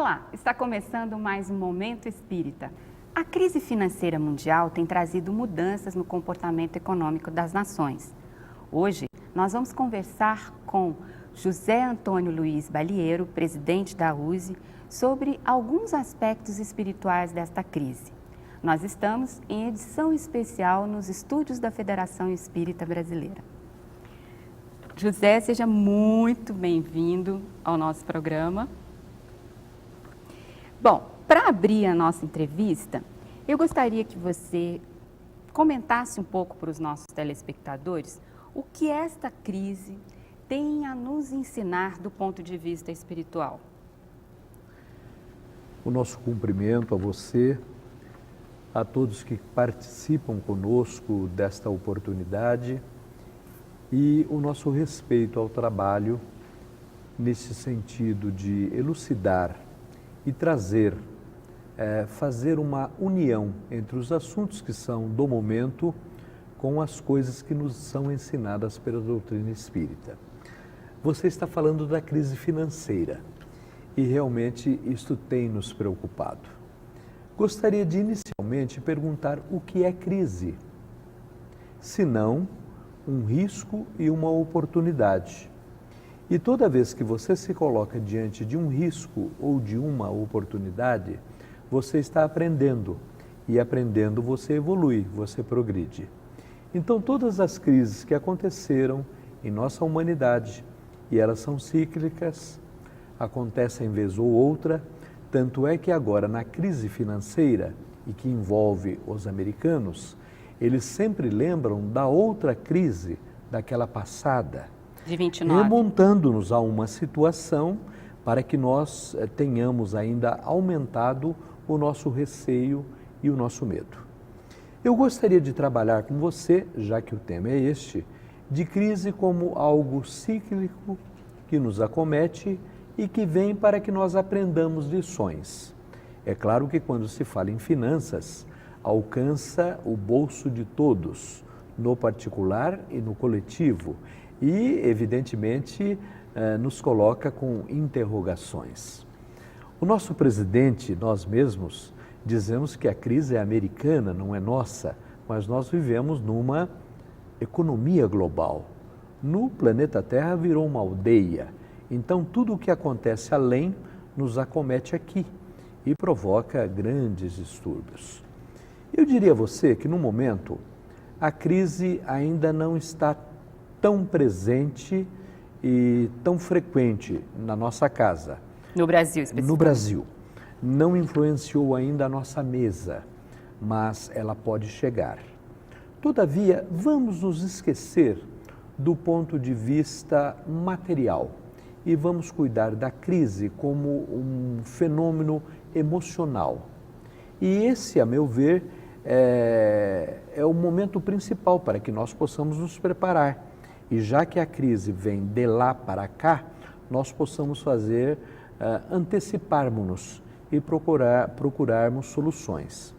Olá, está começando mais um Momento Espírita. A crise financeira mundial tem trazido mudanças no comportamento econômico das nações. Hoje, nós vamos conversar com José Antônio Luiz Balieiro, presidente da USE, sobre alguns aspectos espirituais desta crise. Nós estamos em edição especial nos estúdios da Federação Espírita Brasileira. José, seja muito bem-vindo ao nosso programa. Bom, para abrir a nossa entrevista, eu gostaria que você comentasse um pouco para os nossos telespectadores o que esta crise tem a nos ensinar do ponto de vista espiritual. O nosso cumprimento a você, a todos que participam conosco desta oportunidade e o nosso respeito ao trabalho nesse sentido de elucidar e trazer, fazer uma união entre os assuntos que são do momento com as coisas que nos são ensinadas pela doutrina espírita. Você está falando da crise financeira e realmente isto tem nos preocupado. Gostaria de inicialmente perguntar o que é crise, se não um risco e uma oportunidade. E toda vez que você se coloca diante de um risco ou de uma oportunidade, você está aprendendo. E aprendendo você evolui, você progride. Então todas as crises que aconteceram em nossa humanidade, e elas são cíclicas, acontecem vez ou outra, tanto é que agora na crise financeira, e que envolve os americanos, eles sempre lembram da outra crise, daquela passada, de 29. Remontando-nos a uma situação para que nós tenhamos ainda aumentado o nosso receio e o nosso medo. Eu gostaria de trabalhar com você, já que o tema é este, de crise como algo cíclico que nos acomete e que vem para que nós aprendamos lições. É claro que quando se fala em finanças, alcança o bolso de todos, no particular e no coletivo, e, evidentemente, nos coloca com interrogações. O nosso presidente, nós mesmos, dizemos que a crise é americana, não é nossa, mas nós vivemos numa economia global. No planeta Terra virou uma aldeia, então tudo o que acontece além nos acomete aqui e provoca grandes distúrbios. Eu diria a você que, no momento, a crise ainda não está tão presente e tão frequente na nossa casa. No Brasil, especificamente. No Brasil. Não influenciou ainda a nossa mesa, mas ela pode chegar. Todavia, vamos nos esquecer do ponto de vista material e vamos cuidar da crise como um fenômeno emocional. E esse, a meu ver, é o momento principal para que nós possamos nos preparar. E já que a crise vem de lá para cá, nós possamos fazer, anteciparmos-nos e procurarmos soluções.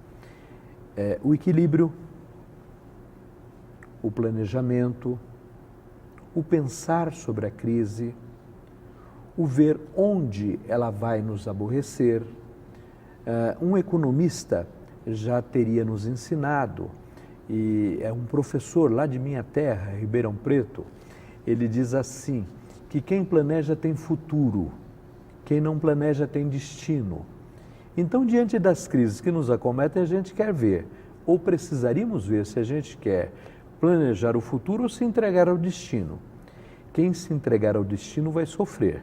O equilíbrio, o planejamento, o pensar sobre a crise, o ver onde ela vai nos aborrecer. Um economista já teria nos ensinado, e é um professor lá de minha terra, Ribeirão Preto, ele diz assim, que quem planeja tem futuro, quem não planeja tem destino. Então, diante das crises que nos acometem, a gente quer ver, ou precisaríamos ver se a gente quer planejar o futuro ou se entregar ao destino. Quem se entregar ao destino vai sofrer,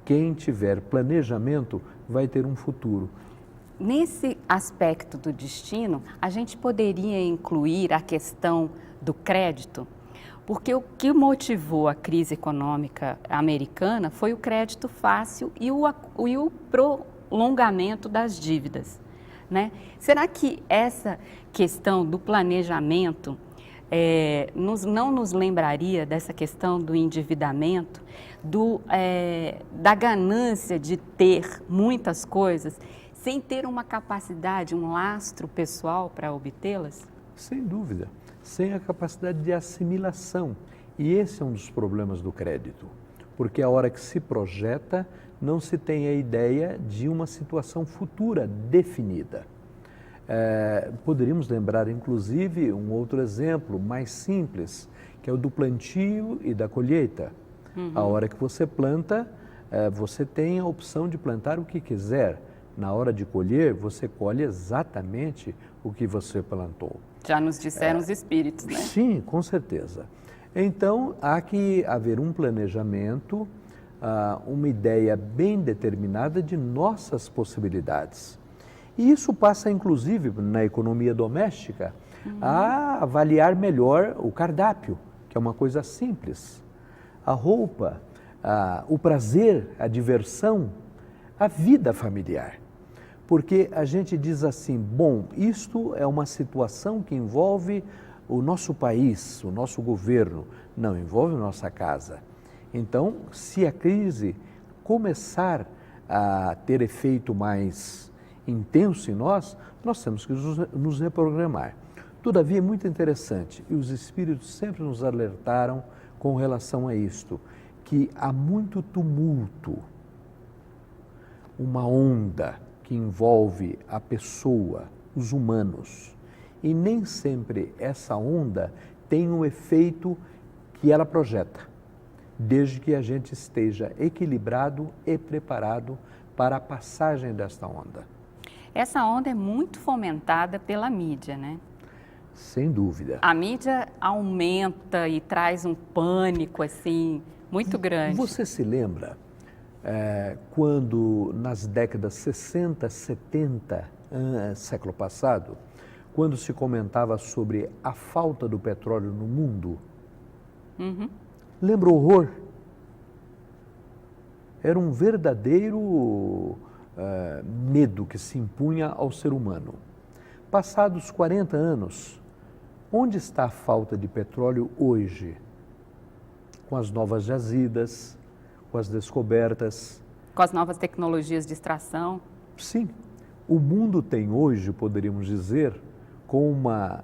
quem tiver planejamento vai ter um futuro. Nesse aspecto do destino, a gente poderia incluir a questão do crédito, porque o que motivou a crise econômica americana foi o crédito fácil e o prolongamento das dívidas, né? Será que essa questão do planejamento não nos lembraria dessa questão do endividamento, da ganância de ter muitas coisas, sem ter uma capacidade, um lastro pessoal para obtê-las? Sem dúvida, sem a capacidade de assimilação. E esse é um dos problemas do crédito. porque a hora que se projeta, não se tem a ideia de uma situação futura definida. Poderíamos lembrar, inclusive, um outro exemplo mais simples, que é o do plantio e da colheita. A hora que você planta, você tem a opção de plantar o que quiser. Na hora de colher, você colhe exatamente o que você plantou. Já nos disseram os espíritos, né? Sim, com certeza. Então, há que haver um planejamento, uma ideia bem determinada de nossas possibilidades. E isso passa, inclusive, na economia doméstica, a avaliar melhor o cardápio, que é uma coisa simples. A roupa, o prazer, a diversão, a vida familiar. Porque a gente diz assim, bom, isto é uma situação que envolve o nosso país, o nosso governo, não envolve a nossa casa. Então, se a crise começar a ter efeito mais intenso em nós temos que nos reprogramar. Todavia, é muito interessante, e os espíritos sempre nos alertaram com relação a isto, que há muito tumulto, uma onda que envolve a pessoa, os humanos, e nem sempre essa onda tem um efeito que ela projeta, desde que a gente esteja equilibrado e preparado para a passagem desta onda. Essa onda é muito fomentada pela mídia, né? Sem dúvida. A mídia aumenta e traz um pânico, assim, muito grande. Você se lembra quando nas décadas 60, 70, século passado, quando se comentava sobre a falta do petróleo no mundo? Lembra o horror? Era um verdadeiro medo que se impunha ao ser humano. Passados 40 anos, onde está a falta de petróleo hoje? Com as novas jazidas, com as descobertas. Com as novas tecnologias de extração. Sim, o mundo tem hoje, poderíamos dizer, com uma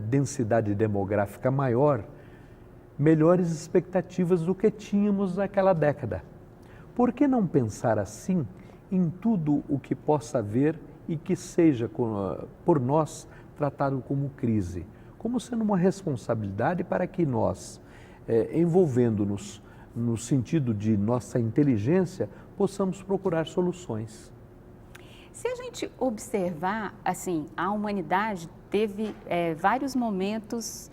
densidade demográfica maior, melhores expectativas do que tínhamos naquela década. Por que não pensar assim em tudo o que possa haver e que seja por nós tratado como crise, como sendo uma responsabilidade para que nós, envolvendo-nos no sentido de nossa inteligência, possamos procurar soluções. Se a gente observar, assim, a humanidade teve vários momentos,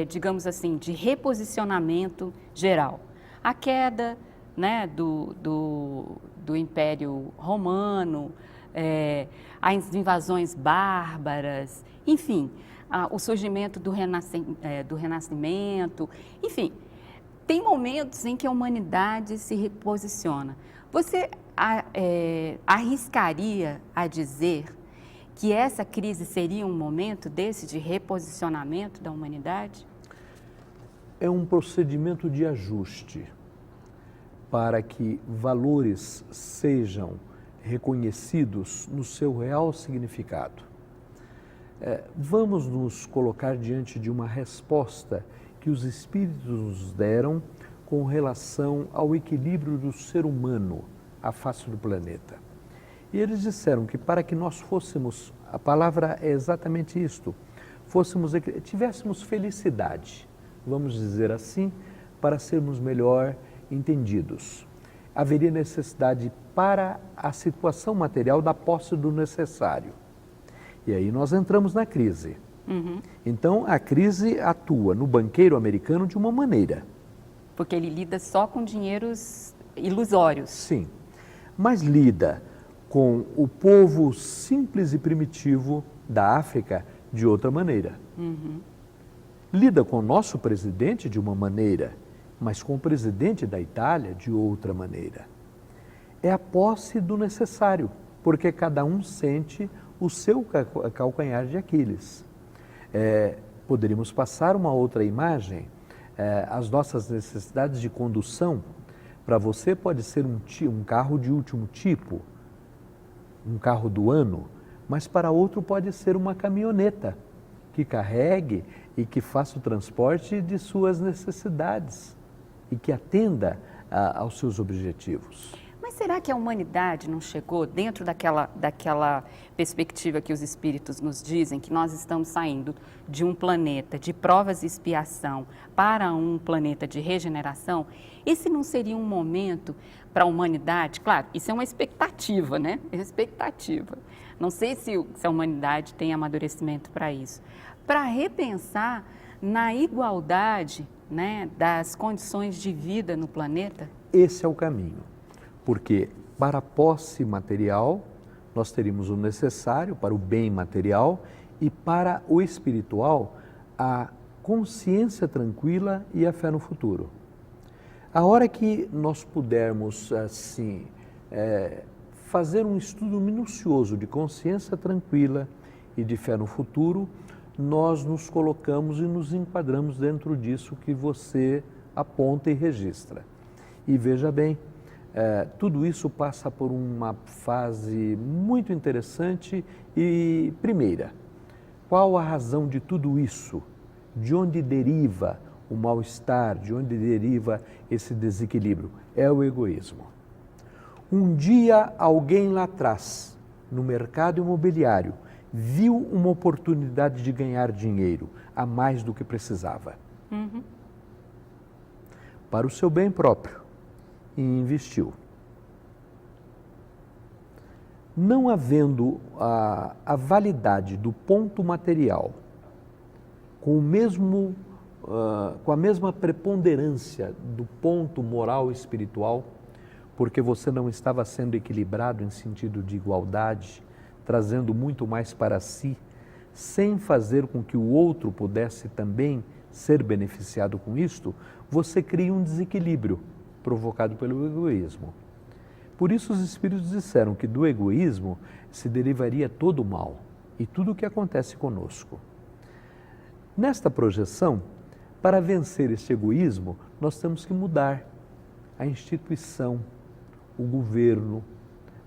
digamos assim, de reposicionamento geral. A queda, né, do Império Romano, as invasões bárbaras, enfim, o surgimento do Renascimento, enfim, tem momentos em que a humanidade se reposiciona. Você arriscaria a dizer que essa crise seria um momento desse de reposicionamento da humanidade? É um procedimento de ajuste para que valores sejam reconhecidos no seu real significado. Vamos nos colocar diante de uma resposta que os espíritos nos deram com relação ao equilíbrio do ser humano à face do planeta. E eles disseram que para que nós fôssemos, a palavra é exatamente isto, tivéssemos felicidade, vamos dizer assim, para sermos melhor entendidos. Haveria necessidade para a situação material da posse do necessário. E aí nós entramos na crise. Então, a crise atua no banqueiro americano de uma maneira. Porque ele lida só com dinheiros ilusórios. Sim, mas lida com o povo simples e primitivo da África de outra maneira. Lida com o nosso presidente de uma maneira, mas com o presidente da Itália de outra maneira. É a posse do necessário, porque cada um sente o seu calcanhar de Aquiles. Poderíamos passar uma outra imagem, as nossas necessidades de condução. Para você pode ser um carro de último tipo, um carro do ano, mas para outro pode ser uma caminhoneta que carregue e que faça o transporte de suas necessidades e que atenda aos seus objetivos. Mas será que a humanidade não chegou dentro daquela perspectiva que os espíritos nos dizem, que nós estamos saindo de um planeta de provas e expiação para um planeta de regeneração? Esse não seria um momento para a humanidade? Claro, isso é uma expectativa, né? É uma expectativa. Não sei se a humanidade tem amadurecimento para isso. Para repensar na igualdade, né, das condições de vida no planeta? Esse é o caminho. Porque para a posse material, nós teríamos o necessário para o bem material e para o espiritual, a consciência tranquila e a fé no futuro. A hora que nós pudermos, assim, fazer um estudo minucioso de consciência tranquila e de fé no futuro, nós nos colocamos e nos enquadramos dentro disso que você aponta e registra. E veja bem, tudo isso passa por uma fase muito interessante e, primeira, qual a razão de tudo isso? De onde deriva o mal-estar? De onde deriva esse desequilíbrio? É o egoísmo. Um dia, alguém lá atrás, no mercado imobiliário, viu uma oportunidade de ganhar dinheiro a mais do que precisava. Para o seu bem próprio. E investiu. Não havendo a validade do ponto material com a mesma preponderância do ponto moral e espiritual, porque você não estava sendo equilibrado em sentido de igualdade, trazendo muito mais para si, sem fazer com que o outro pudesse também ser beneficiado com isto, você cria um desequilíbrio provocado pelo egoísmo. Por isso os espíritos disseram que do egoísmo se derivaria todo o mal e tudo o que acontece conosco. Nesta projeção, para vencer este egoísmo, nós temos que mudar a instituição, o governo,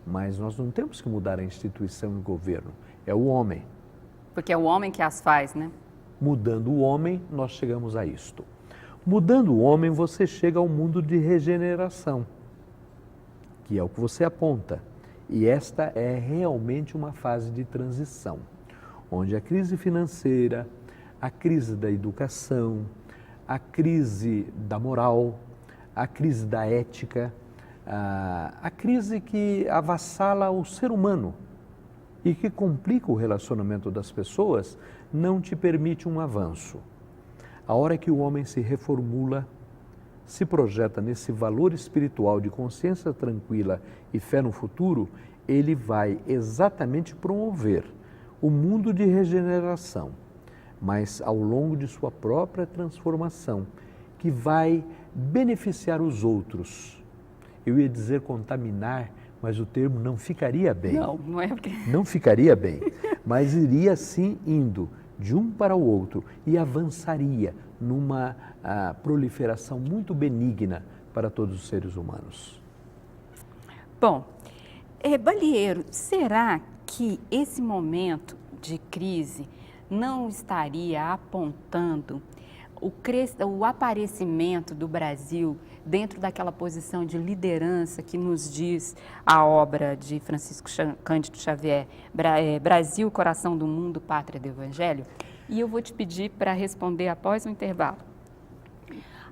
mas nós não temos que mudar a instituição e o governo, é o homem. Porque é o homem que as faz, né? Mudando o homem, nós chegamos a isto. Mudando o homem, você chega ao mundo de regeneração, que é o que você aponta. E esta é realmente uma fase de transição, onde a crise financeira, a crise da educação, a crise da moral, a crise da ética, a crise que avassala o ser humano e que complica o relacionamento das pessoas, não te permite um avanço. A hora que o homem se reformula, se projeta nesse valor espiritual de consciência tranquila e fé no futuro, ele vai exatamente promover o mundo de regeneração, mas ao longo de sua própria transformação, que vai beneficiar os outros. Eu ia dizer contaminar, mas o termo não ficaria bem. Não é porque... Não ficaria bem, mas iria sim indo de um para o outro e avançaria numa proliferação muito benigna para todos os seres humanos. Bom, Balieiro, será que esse momento de crise não estaria apontando o aparecimento do Brasil dentro daquela posição de liderança que nos diz a obra de Francisco Cândido Xavier, Brasil, Coração do Mundo, Pátria do Evangelho? E eu vou te pedir para responder após o intervalo.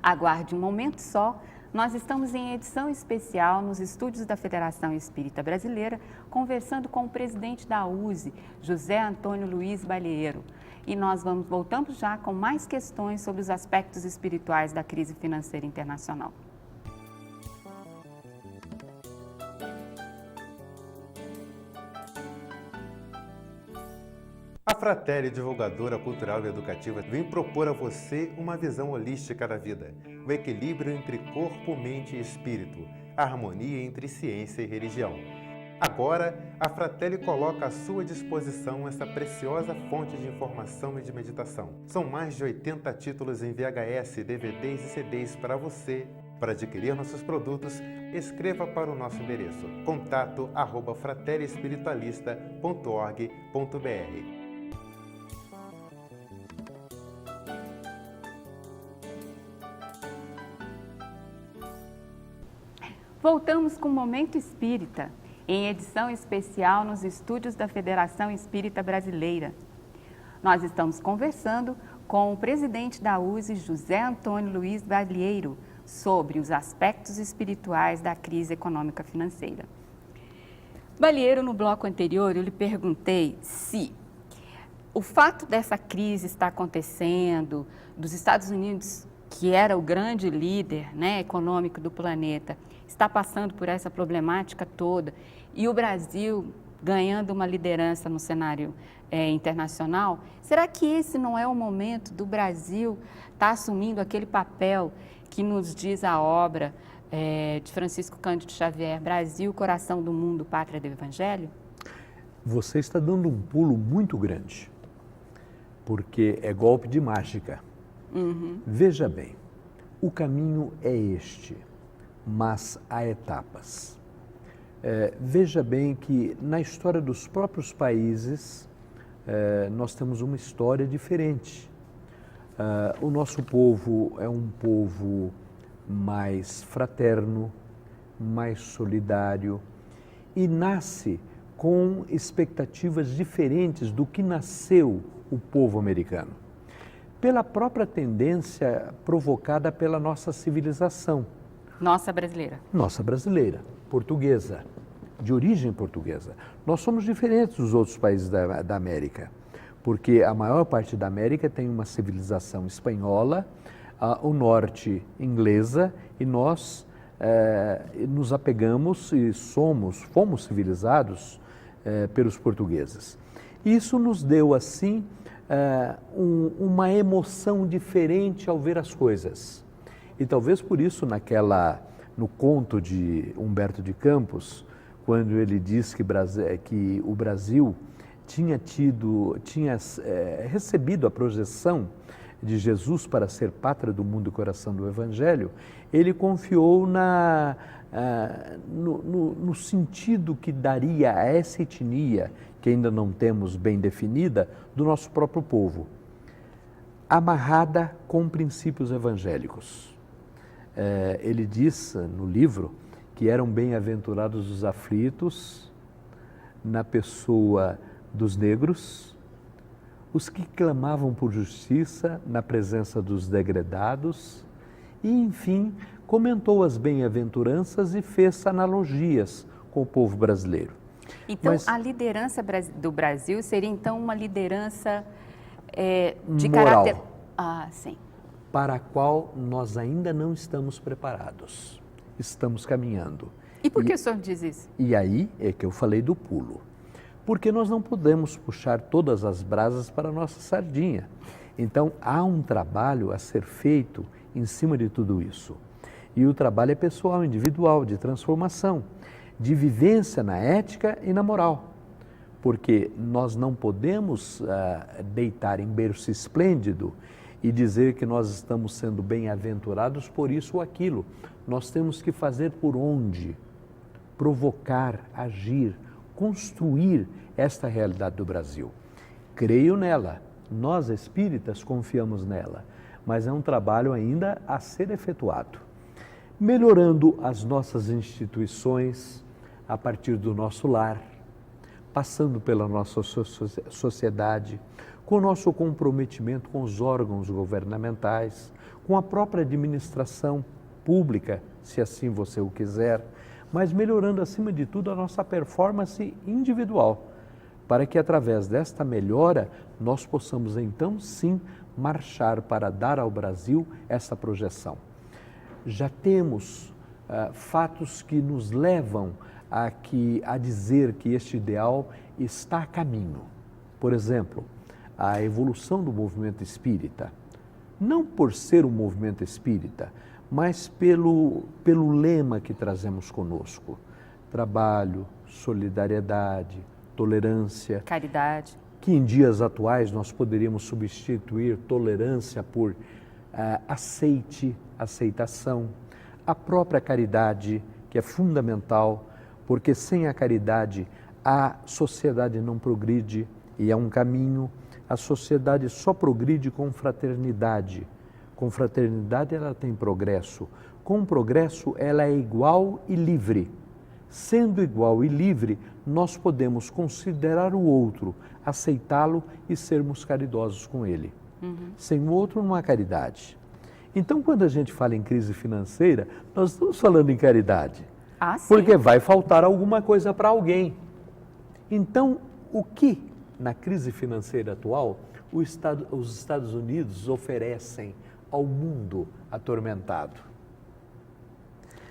Aguarde um momento só. Nós estamos em edição especial nos estúdios da Federação Espírita Brasileira, conversando com o presidente da USE, José Antônio Luiz Balieiro. E nós voltamos já com mais questões sobre os aspectos espirituais da crise financeira internacional. A Fratelli, divulgadora cultural e educativa, vem propor a você uma visão holística da vida, o equilíbrio entre corpo, mente e espírito, a harmonia entre ciência e religião. Agora, a Fratelli coloca à sua disposição essa preciosa fonte de informação e de meditação. São mais de 80 títulos em VHS, DVDs e CDs para você. Para adquirir nossos produtos, escreva para o nosso endereço contato@fratelliespiritualista.org.br. Voltamos com o Momento Espírita, em edição especial nos estúdios da Federação Espírita Brasileira. Nós estamos conversando com o presidente da USE, José Antônio Luiz Balieiro, sobre os aspectos espirituais da crise econômica financeira. Balieiro, no bloco anterior, eu lhe perguntei se o fato dessa crise estar acontecendo, dos Estados Unidos, que era o grande líder, né, econômico do planeta, está passando por essa problemática toda, e o Brasil ganhando uma liderança no cenário internacional, será que esse não é o momento do Brasil estar assumindo aquele papel que nos diz a obra de Francisco Cândido Xavier, Brasil, coração do mundo, pátria do Evangelho? Você está dando um pulo muito grande, porque é golpe de mágica. Veja bem, o caminho é este, mas há etapas. Veja bem que na história dos próprios países, nós temos uma história diferente. O nosso povo é um povo mais fraterno, mais solidário e nasce com expectativas diferentes do que nasceu o povo americano, pela própria tendência provocada pela nossa civilização. Nossa brasileira. Nossa brasileira, portuguesa, de origem portuguesa. Nós somos diferentes dos outros países da América, porque a maior parte da América tem uma civilização espanhola, o norte inglesa, e nós nos apegamos e fomos civilizados pelos portugueses. Isso nos deu, assim, uma emoção diferente ao ver as coisas. E talvez por isso, no conto de Humberto de Campos, quando ele diz que o Brasil tinha recebido a projeção de Jesus para ser pátria do mundo e coração do Evangelho, ele confiou no sentido que daria a essa etnia, que ainda não temos bem definida, do nosso próprio povo, amarrada com princípios evangélicos. Ele diz no livro que eram bem-aventurados os aflitos, na pessoa dos negros, os que clamavam por justiça na presença dos degredados e, enfim, comentou as bem-aventuranças e fez analogias com o povo brasileiro. Então, a liderança do Brasil seria, então, uma liderança de moral, caráter... sim. Para a qual nós ainda não estamos preparados. Estamos caminhando. E por que o senhor diz isso? E aí é que eu falei do pulo. Porque nós não podemos puxar todas as brasas para a nossa sardinha. Então, há um trabalho a ser feito em cima de tudo isso. E o trabalho é pessoal, individual, de transformação, de vivência na ética e na moral. Porque nós não podemos deitar em berço esplêndido e dizer que nós estamos sendo bem-aventurados por isso ou aquilo. Nós temos que fazer por onde, provocar, agir, construir esta realidade do Brasil. Creio nela, nós espíritas confiamos nela, mas é um trabalho ainda a ser efetuado. Melhorando as nossas instituições a partir do nosso lar, passando pela nossa sociedade, com o nosso comprometimento com os órgãos governamentais, com a própria administração pública, se assim você o quiser, mas melhorando, acima de tudo, a nossa performance individual, para que, através desta melhora, nós possamos, então, sim, marchar para dar ao Brasil essa projeção. Já temos fatos que nos levam a dizer que este ideal está a caminho. Por exemplo, a evolução do movimento espírita, não por ser um movimento espírita, mas pelo lema que trazemos conosco: trabalho, solidariedade, tolerância. Caridade. Que em dias atuais nós poderíamos substituir tolerância por aceitação, a própria caridade, que é fundamental, porque sem a caridade a sociedade não progride e é um caminho. A sociedade só progride com fraternidade. Com fraternidade ela tem progresso. Com o progresso, ela é igual e livre. Sendo igual e livre, nós podemos considerar o outro, aceitá-lo e sermos caridosos com ele. Sem o outro não há caridade. Então, quando a gente fala em crise financeira, nós estamos falando em caridade. Ah, sim. Porque vai faltar alguma coisa para alguém. Então, o que na crise financeira atual os Estados Unidos oferecem ao mundo atormentado?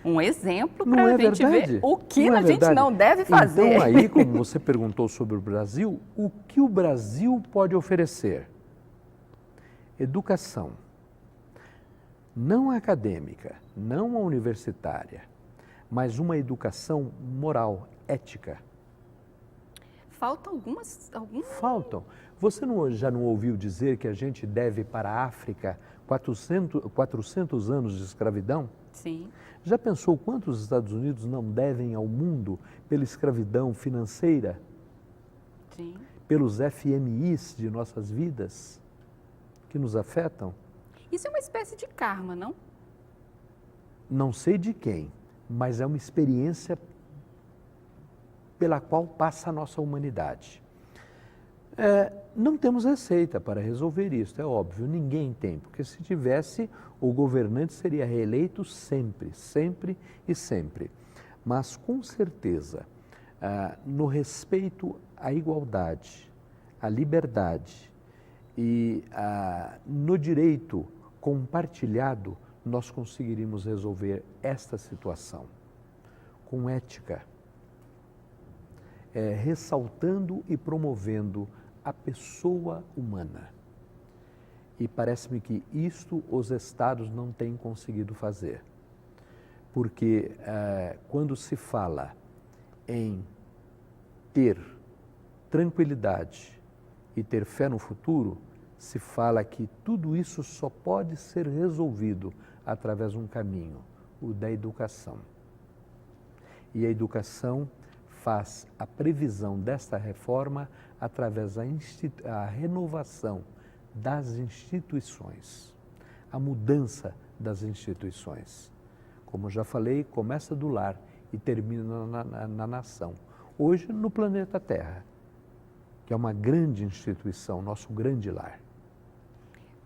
Um exemplo Não para a é gente verdade? ver o que Não é a gente verdade? não deve fazer. Então, aí, como você perguntou sobre o Brasil, o que o Brasil pode oferecer? Educação. Não acadêmica, não a universitária, mas uma educação moral, ética. Faltam algumas... Faltam. Você já não ouviu dizer que a gente deve para a África 400 anos de escravidão? Sim. Já pensou quantos Estados Unidos não devem ao mundo pela escravidão financeira? Sim. Pelos FMIs de nossas vidas que nos afetam? Isso é uma espécie de karma, não? Não sei de quem, mas é uma experiência pela qual passa a nossa humanidade. Não temos receita para resolver isso, é óbvio, ninguém tem, porque se tivesse, o governante seria reeleito sempre, sempre e sempre. Mas, com certeza, no respeito à igualdade, à liberdade e no direito compartilhado, nós conseguiríamos resolver esta situação com ética, ressaltando e promovendo a pessoa humana. E parece-me que isto os estados não têm conseguido fazer. Porque quando se fala em ter tranquilidade e ter fé no futuro, se fala que tudo isso só pode ser resolvido através de um caminho, o da educação. E a educação faz a previsão desta reforma através da renovação das instituições, a mudança das instituições. Como já falei, começa do lar e termina na nação. Hoje, no planeta Terra, que é uma grande instituição, nosso grande lar.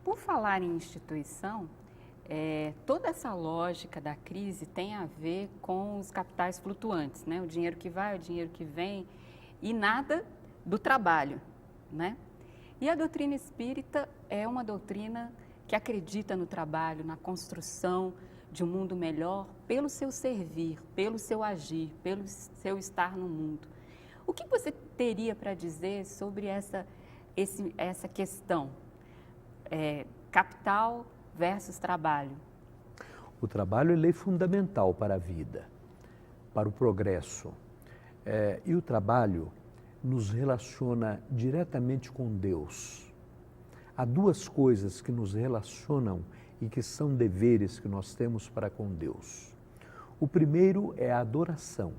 Por falar em instituição, toda essa lógica da crise tem a ver com os capitais flutuantes, né? O dinheiro que vai, o dinheiro que vem e nada do trabalho, né? E a doutrina espírita é uma doutrina que acredita no trabalho, na construção de um mundo melhor pelo seu servir, pelo seu agir, pelo seu estar no mundo. O que você teria para dizer sobre essa questão? Capital versus trabalho. O trabalho é lei fundamental para a vida, para o progresso. E o trabalho nos relaciona diretamente com Deus. Há duas coisas que nos relacionam e que são deveres que nós temos para com Deus. O primeiro é a adoração,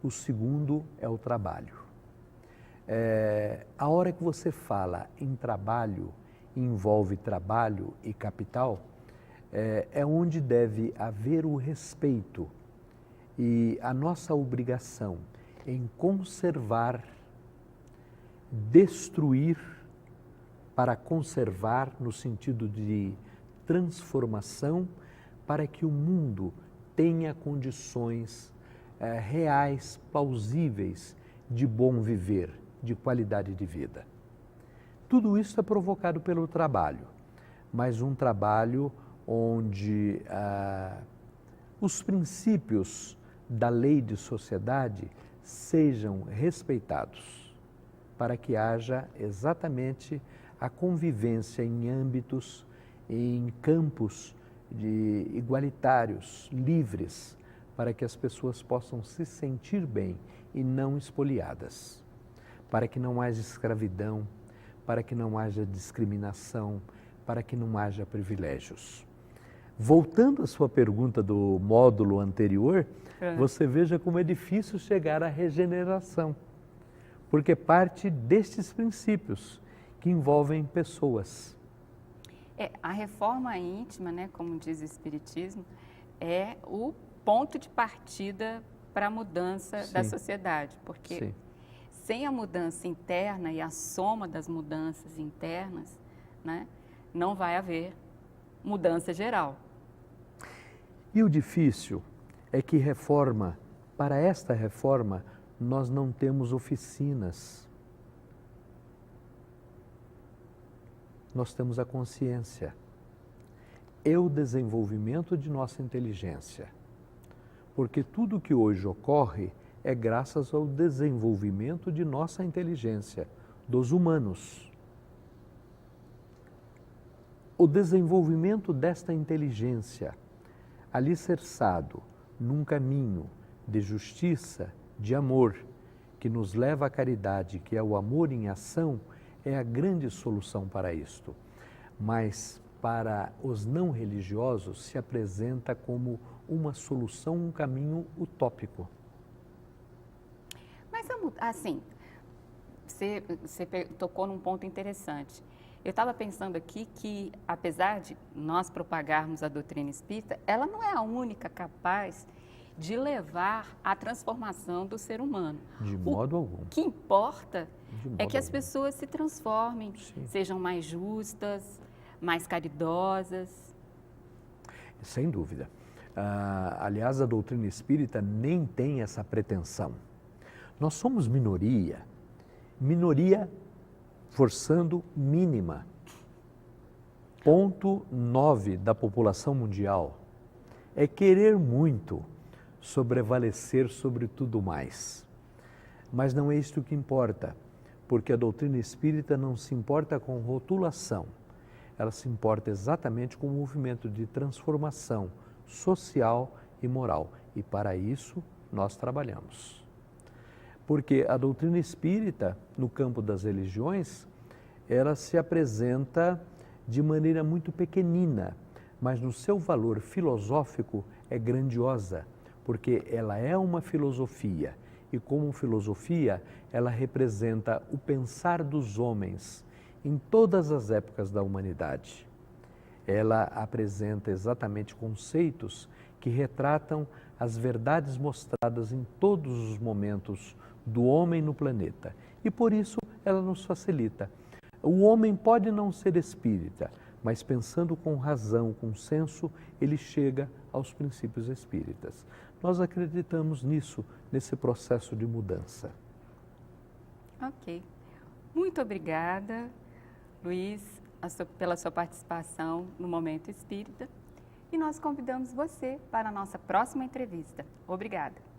o segundo é o trabalho. A hora que você fala em trabalho, envolve trabalho e capital, é onde deve haver o respeito e a nossa obrigação em conservar, destruir para conservar no sentido de transformação para que o mundo tenha condições reais, plausíveis de bom viver, de qualidade de vida. Tudo isso é provocado pelo trabalho, mas um trabalho onde os princípios da lei de sociedade sejam respeitados, para que haja exatamente a convivência em âmbitos, em campos igualitários, livres, para que as pessoas possam se sentir bem e não espoliadas, para que não haja escravidão, para que não haja discriminação, para que não haja privilégios. Voltando à sua pergunta do módulo anterior, você veja como é difícil chegar à regeneração, porque parte destes princípios que envolvem pessoas. A reforma íntima, né, como diz o Espiritismo, é o ponto de partida para a mudança da Sim. sociedade, porque Sim. sem a mudança interna e a soma das mudanças internas, né, não vai haver mudança geral. E o difícil é que para esta reforma, nós não temos oficinas. Nós temos a consciência. É o desenvolvimento de nossa inteligência. Porque tudo que hoje ocorre é graças ao desenvolvimento de nossa inteligência, dos humanos. O desenvolvimento desta inteligência, alicerçado num caminho de justiça, de amor, que nos leva à caridade, que é o amor em ação, é a grande solução para isto. Mas para os não religiosos se apresenta como uma solução, um caminho utópico. Mas, assim, você tocou num ponto interessante. Eu estava pensando aqui que, apesar de nós propagarmos a doutrina espírita, ela não é a única capaz de levar à transformação do ser humano. De modo algum. O que importa é que as algum. pessoas se transformem, Sim. sejam mais justas, mais caridosas. Sem dúvida. Aliás, a doutrina espírita nem tem essa pretensão. Nós somos minoria forçando mínima. 0,9% da população mundial. É querer muito sobrevalecer sobre tudo mais. Mas não é isto que importa, porque a doutrina espírita não se importa com rotulação. Ela se importa exatamente com o movimento de transformação social e moral. E para isso nós trabalhamos. Porque a doutrina espírita, no campo das religiões, ela se apresenta de maneira muito pequenina, mas no seu valor filosófico é grandiosa, porque ela é uma filosofia e como filosofia ela representa o pensar dos homens em todas as épocas da humanidade. Ela apresenta exatamente conceitos que retratam as verdades mostradas em todos os momentos do homem no planeta. E por isso ela nos facilita. O homem pode não ser espírita, mas pensando com razão, com senso, ele chega aos princípios espíritas. Nós acreditamos nisso, nesse processo de mudança. Ok. Muito obrigada, Luiz, pela sua participação no Momento Espírita. E nós convidamos você para a nossa próxima entrevista. Obrigada.